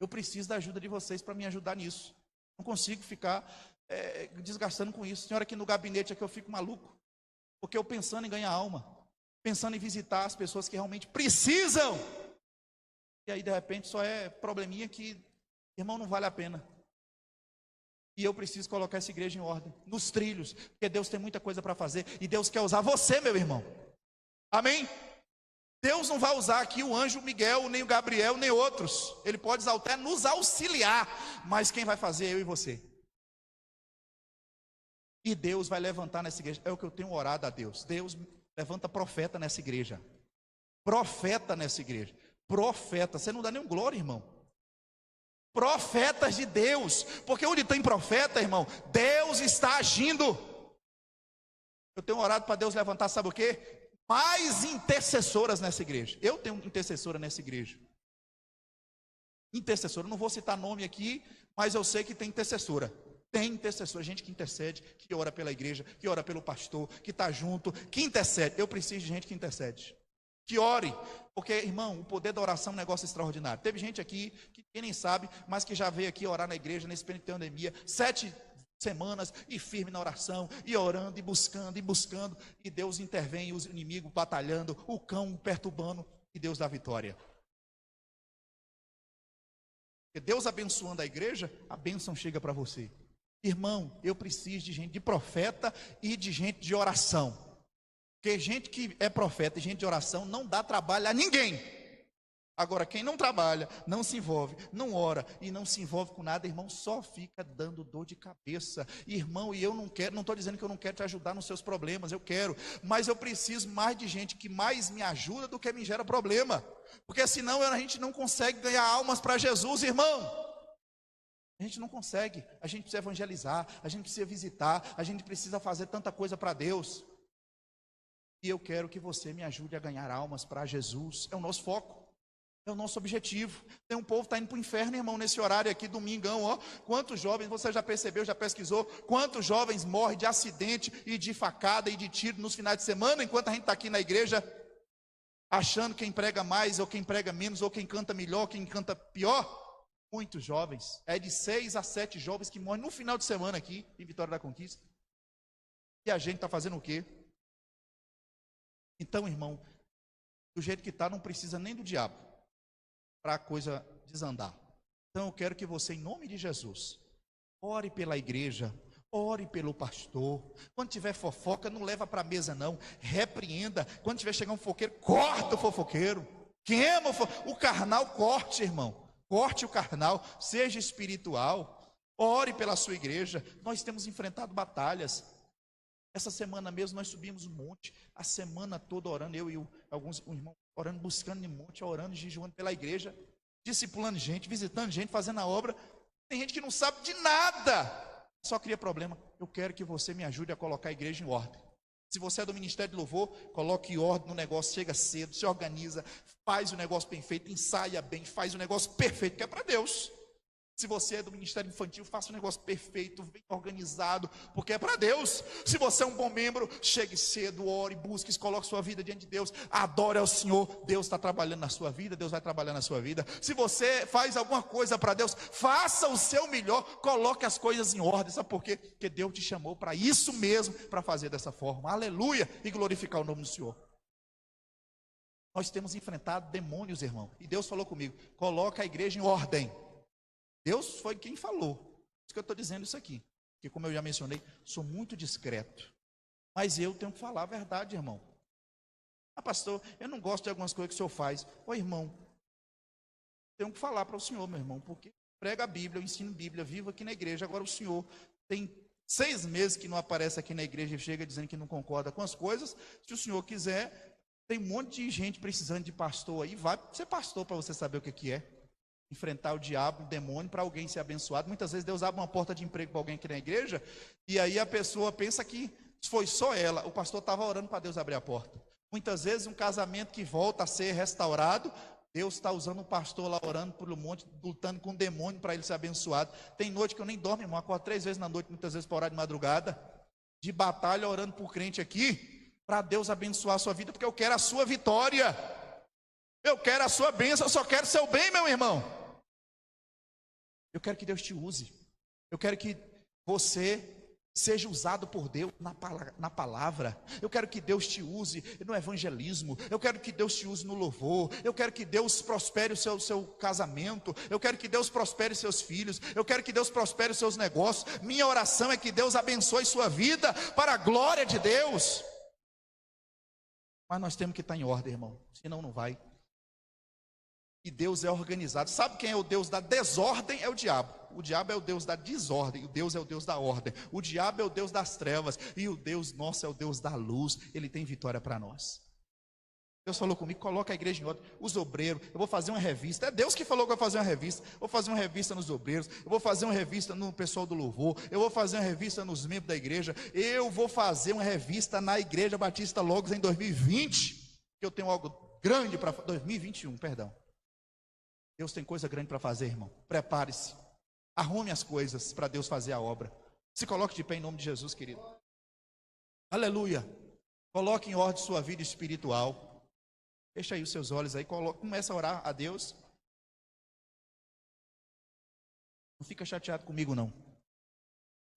Eu preciso da ajuda de vocês para me ajudar nisso. Não consigo ficar desgastando com isso. Senhora, aqui no gabinete aqui eu fico maluco, porque eu pensando em ganhar alma, pensando em visitar as pessoas que realmente precisam. E aí de repente só é probleminha que, irmão, não vale a pena. E eu preciso colocar essa igreja em ordem, nos trilhos, porque Deus tem muita coisa para fazer, e Deus quer usar você, meu irmão. Amém? Deus não vai usar aqui o anjo Miguel, nem o Gabriel, nem outros. Ele pode até nos auxiliar, mas quem vai fazer é eu e você. E Deus vai levantar nessa igreja. É o que eu tenho orado a Deus. Deus levanta profeta nessa igreja. Profeta nessa igreja. Profeta. Você não dá nenhum glória, irmão. Profetas de Deus. Porque onde tem profeta, irmão, Deus está agindo. Eu tenho orado para Deus levantar, sabe o quê? Mais intercessoras nessa igreja. Eu tenho intercessora nessa igreja. Intercessora, não vou citar nome aqui, mas eu sei que tem intercessora. Tem intercessora, gente que intercede, que ora pela igreja, que ora pelo pastor, que está junto, que intercede. Eu preciso de gente que intercede, que ore, porque, irmão, o poder da oração é um negócio extraordinário. Teve gente aqui, que quem nem sabe, mas que já veio aqui orar na igreja, nesse período de pandemia, 7 semanas, e firme na oração, e orando, e buscando, e Deus intervém, os inimigos batalhando, o cão perturbando, e Deus dá vitória. Porque Deus abençoando a igreja, a bênção chega para você. Irmão, eu preciso de gente, de profeta e de gente de oração. Porque gente que é profeta e gente de oração não dá trabalho a ninguém. Agora, quem não trabalha, não se envolve, não ora e não se envolve com nada, irmão, só fica dando dor de cabeça. Irmão, e eu não quero, não estou dizendo que eu não quero te ajudar nos seus problemas, eu quero. Mas eu preciso mais de gente que mais me ajuda do que me gera problema. Porque senão a gente não consegue ganhar almas para Jesus, irmão. A gente não consegue, a gente precisa evangelizar, a gente precisa visitar, a gente precisa fazer tanta coisa para Deus. E eu quero que você me ajude a ganhar almas para Jesus. É o nosso foco, é o nosso objetivo. Tem um povo que está indo para o inferno, irmão, nesse horário aqui, domingão, ó. Quantos jovens, você já percebeu, já pesquisou, quantos jovens morrem de acidente e de facada e de tiro nos finais de semana, enquanto a gente está aqui na igreja, achando quem prega mais, ou quem prega menos, ou quem canta melhor, quem canta pior. Muitos jovens, é de 6 a 7 jovens que morrem no final de semana aqui, em Vitória da Conquista. E a gente está fazendo o quê? Então, irmão, do jeito que está, não precisa nem do diabo para a coisa desandar. Então eu quero que você, em nome de Jesus, ore pela igreja, ore pelo pastor. Quando tiver fofoca, não leva para a mesa não, repreenda. Quando tiver chegar um fofoqueiro, corta o fofoqueiro, queima o carnal, corte, irmão. Corte o carnal, seja espiritual, ore pela sua igreja. Nós temos enfrentado batalhas. Essa semana mesmo nós subimos um monte, a semana toda orando, eu e alguns irmãos orando, buscando em monte, orando, jejuando pela igreja, discipulando gente, visitando gente, fazendo a obra. Tem gente que não sabe de nada, só cria problema. Eu quero que você me ajude a colocar a igreja em ordem. Se você é do Ministério de Louvor, coloque ordem no negócio, chega cedo, se organiza, faz o negócio bem feito, ensaia bem, faz o negócio perfeito, que é para Deus. Se você é do Ministério Infantil, faça o negócio perfeito, bem organizado, porque é para Deus. Se você é um bom membro, chegue cedo, ore, busque, coloque sua vida diante de Deus, adore ao Senhor. Deus está trabalhando na sua vida, Deus vai trabalhar na sua vida. Se você faz alguma coisa para Deus, faça o seu melhor, coloque as coisas em ordem. Sabe por quê? Porque Deus te chamou para isso mesmo, para fazer dessa forma. Aleluia, e glorificar o nome do Senhor. Nós temos enfrentado demônios, irmão, e Deus falou comigo, coloca a igreja em ordem. Deus foi quem falou. Por isso que eu estou dizendo isso aqui. Porque, como eu já mencionei, sou muito discreto. Mas eu tenho que falar a verdade, irmão. Ah, pastor, eu não gosto de algumas coisas que o senhor faz. Ô, irmão, tenho que falar para o senhor, meu irmão, porque prega a Bíblia, eu ensino Bíblia, vivo aqui na igreja. Agora o senhor tem 6 meses que não aparece aqui na igreja e chega dizendo que não concorda com as coisas. Se o senhor quiser, tem um monte de gente precisando de pastor aí. Vai ser pastor para você saber o que é. Enfrentar o diabo, o demônio, para alguém ser abençoado. Muitas vezes Deus abre uma porta de emprego para alguém aqui na igreja, e aí a pessoa pensa que foi só ela, o pastor estava orando para Deus abrir a porta. Muitas vezes um casamento que volta a ser restaurado, Deus está usando o pastor lá orando por um monte, lutando com o demônio para ele ser abençoado. Tem noite que eu nem dormo, irmão, acordo 3 vezes na noite, muitas vezes para orar de madrugada, de batalha, orando por crente aqui, para Deus abençoar a sua vida, porque eu quero a sua vitória, eu quero a sua bênção, eu só quero seu bem, meu irmão. Eu quero que Deus te use. Eu quero que você seja usado por Deus na palavra. Eu quero que Deus te use no evangelismo. Eu quero que Deus te use no louvor. Eu quero que Deus prospere o seu casamento. Eu quero que Deus prospere seus filhos. Eu quero que Deus prospere os seus negócios. Minha oração é que Deus abençoe sua vida para a glória de Deus. Mas nós temos que estar em ordem, irmão. Senão não vai. E Deus é organizado. Sabe quem é o Deus da desordem? É o diabo. O diabo é o Deus da desordem, o Deus é o Deus da ordem. O diabo é o Deus das trevas e o Deus nosso é o Deus da luz. Ele tem vitória para nós. Deus falou comigo, coloca a igreja em ordem, os obreiros, eu vou fazer uma revista. É Deus que falou que eu vou fazer uma revista. Vou fazer uma revista nos obreiros, eu vou fazer uma revista no pessoal do louvor, eu vou fazer uma revista nos membros da igreja, eu vou fazer uma revista na Igreja Batista Logos em 2020, que eu tenho algo grande para 2021, perdão. Deus tem coisa grande para fazer, irmão. Prepare-se. Arrume as coisas para Deus fazer a obra. Se coloque de pé em nome de Jesus, querido. Aleluia. Coloque em ordem sua vida espiritual. Fecha aí os seus olhos aí, começa a orar a Deus. Não fica chateado comigo não.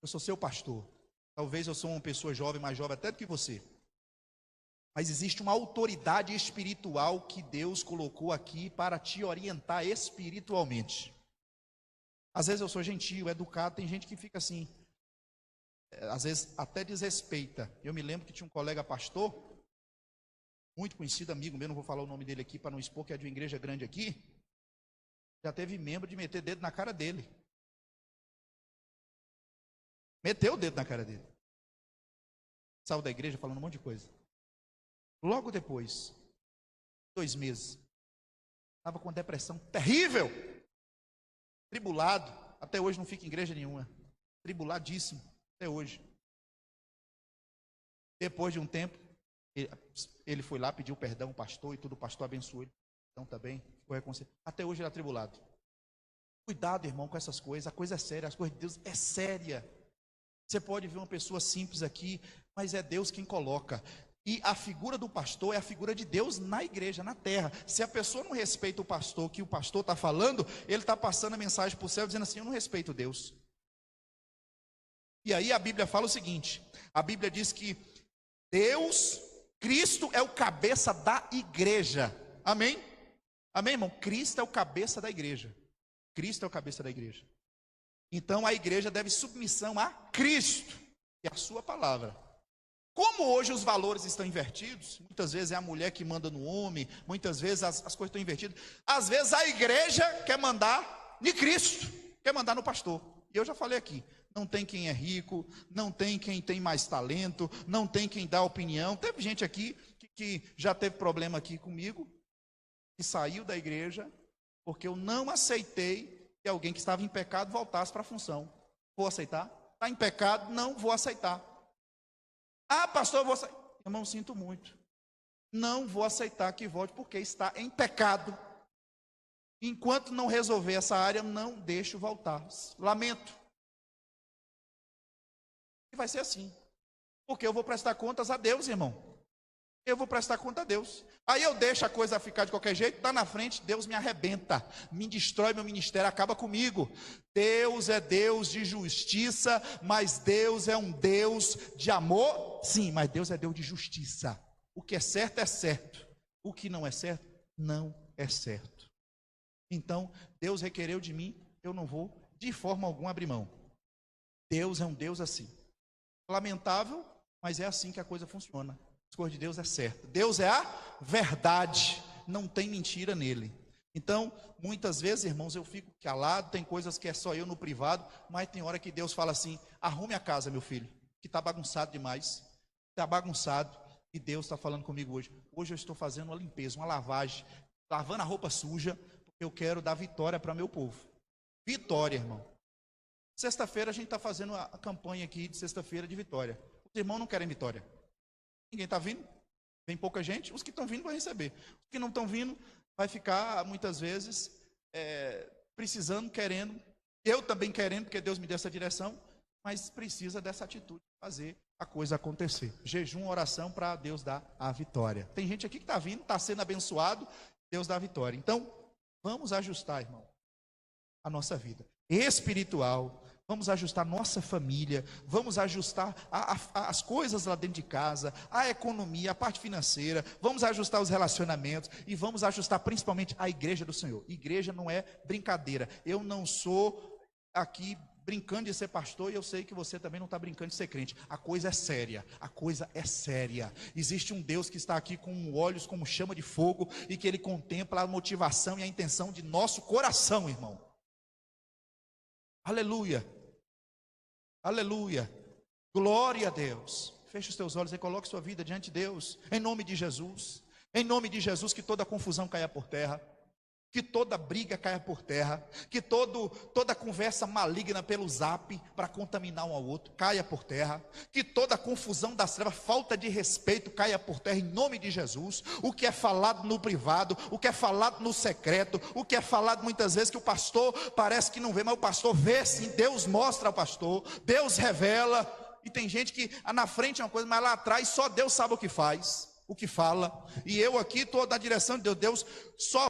Eu sou seu pastor. Talvez eu sou uma pessoa jovem, mais jovem até do que você. Mas existe uma autoridade espiritual que Deus colocou aqui para te orientar espiritualmente. Às vezes eu sou gentil, educado, tem gente que fica assim, às vezes até desrespeita. Eu me lembro que tinha um colega pastor, muito conhecido, amigo meu, não vou falar o nome dele aqui para não expor, que é de uma igreja grande aqui. Já teve membro de meter dedo na cara dele. Meteu o dedo na cara dele. Saiu da igreja falando um monte de coisa. Logo depois, 2 meses, estava com uma depressão terrível, tribulado, até hoje não fica em igreja nenhuma, tribuladíssimo, até hoje. Depois de um tempo, ele foi lá, pediu perdão ao pastor e tudo, o pastor abençoou ele, então também, ficou reconciliado. Até hoje ele é tribulado. Cuidado, irmão, com essas coisas, a coisa é séria, as coisas de Deus é séria. Você pode ver uma pessoa simples aqui, mas é Deus quem coloca. E a figura do pastor é a figura de Deus na igreja, na terra. Se a pessoa não respeita o pastor, que o pastor está falando, ele está passando a mensagem para o céu, dizendo assim, eu não respeito Deus. E aí a Bíblia fala o seguinte, a Bíblia diz que Deus, Cristo é o cabeça da igreja. Amém? Amém, irmão? Cristo é o cabeça da igreja. Cristo é o cabeça da igreja. Então a igreja deve submissão a Cristo e a sua palavra. Como hoje os valores estão invertidos, muitas vezes é a mulher que manda no homem, muitas vezes as coisas estão invertidas. Às vezes a igreja quer mandar em Cristo, quer mandar no pastor. E eu já falei aqui, não tem quem é rico, não tem quem tem mais talento, não tem quem dá opinião. Teve gente aqui que já teve problema aqui comigo, que saiu da igreja, porque eu não aceitei que alguém que estava em pecado voltasse para a função. Vou aceitar? Está em pecado? Não vou aceitar. Ah, pastor, eu vou aceitar. Irmão, sinto muito. Não vou aceitar que volte, porque está em pecado. Enquanto não resolver essa área, não deixo voltar. Lamento. E vai ser assim. Porque eu vou prestar contas a Deus, irmão. Eu vou prestar conta a Deus. Aí eu deixo a coisa ficar de qualquer jeito, está na frente, Deus me arrebenta, me destrói meu ministério, acaba comigo. Deus é Deus de justiça, mas Deus é um Deus de amor. Sim, mas Deus é Deus de justiça. O que é certo, o que não é certo, não é certo. Então, Deus requereu de mim, eu não vou de forma alguma abrir mão. Deus é um Deus assim. Lamentável, mas é assim que a coisa funciona. As coisas de Deus é certa. Deus é a verdade, não tem mentira nele. Então, muitas vezes, irmãos, eu fico calado, tem coisas que é só eu no privado, mas tem hora que Deus fala assim, arrume a casa, meu filho, que está bagunçado demais, está bagunçado, e Deus está falando comigo hoje. Hoje eu estou fazendo uma limpeza, uma lavagem, lavando a roupa suja, porque eu quero dar vitória para meu povo. Vitória, irmão. Sexta-feira a gente está fazendo a campanha aqui de sexta-feira de vitória. Os irmãos não querem vitória. Ninguém está vindo, vem pouca gente, os que estão vindo vão receber. Os que não estão vindo, vai ficar muitas vezes precisando, querendo, eu também querendo, porque Deus me deu essa direção, mas precisa dessa atitude de fazer a coisa acontecer. Jejum, oração para Deus dar a vitória. Tem gente aqui que está vindo, está sendo abençoado, Deus dá a vitória. Então, vamos ajustar, irmão, a nossa vida espiritual. Vamos ajustar nossa família, vamos ajustar as coisas lá dentro de casa, a economia, a parte financeira, vamos ajustar os relacionamentos e vamos ajustar principalmente a igreja do Senhor. Igreja não é brincadeira. Eu não sou aqui brincando de ser pastor e eu sei que você também não está brincando de ser crente. A coisa é séria, a coisa é séria. Existe um Deus que está aqui com olhos como chama de fogo e que Ele contempla a motivação e a intenção de nosso coração, irmão. Aleluia. Aleluia. Glória a Deus. Feche os teus olhos e coloque sua vida diante de Deus, em nome de Jesus. Em nome de Jesus, que toda confusão caia por terra, que toda briga caia por terra, que toda conversa maligna pelo zap para contaminar um ao outro caia por terra, que toda confusão das trevas, falta de respeito caia por terra em nome de Jesus. O que é falado no privado, o que é falado no secreto, o que é falado muitas vezes que o pastor parece que não vê, mas o pastor vê sim. Deus mostra ao pastor, Deus revela. E tem gente que na frente é uma coisa, mas lá atrás só Deus sabe o que faz, o que fala. E eu aqui estou na direção de Deus, só